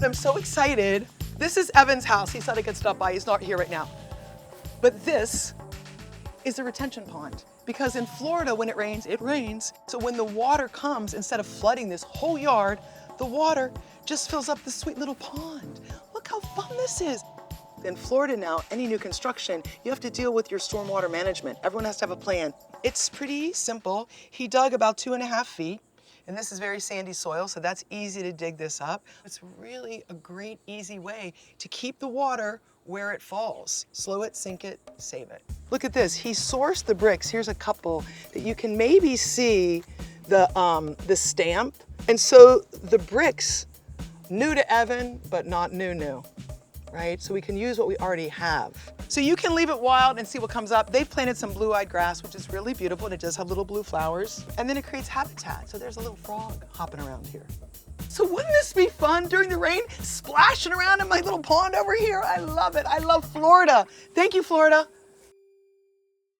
I'm so excited. This is Evan's house. He said I could stop by. He's not here right now. But this is a retention pond. Because in Florida, when it rains, it rains. So when the water comes, instead of flooding this whole yard, the water just fills up this sweet little pond. Look how fun this is. In Florida now, any new construction, you have to deal with your stormwater management. Everyone has to have a plan. It's pretty simple. He dug about 2.5 feet, and this is very sandy soil, so that's easy to dig this up. It's really a great, easy way to keep the water where it falls. Slow it, sink it, save it. Look at this. He sourced the bricks. Here's a couple that you can maybe see the stamp. And so the bricks, new to Evan, but not new, right? So we can use what we already have. So you can leave it wild and see what comes up. They've planted some blue-eyed grass, which is really beautiful, and it does have little blue flowers. And then it creates habitat. So there's a little frog hopping around here. So wouldn't this be fun during the rain, splashing around in my little pond over here? I love it. I love Florida. Thank you, Florida.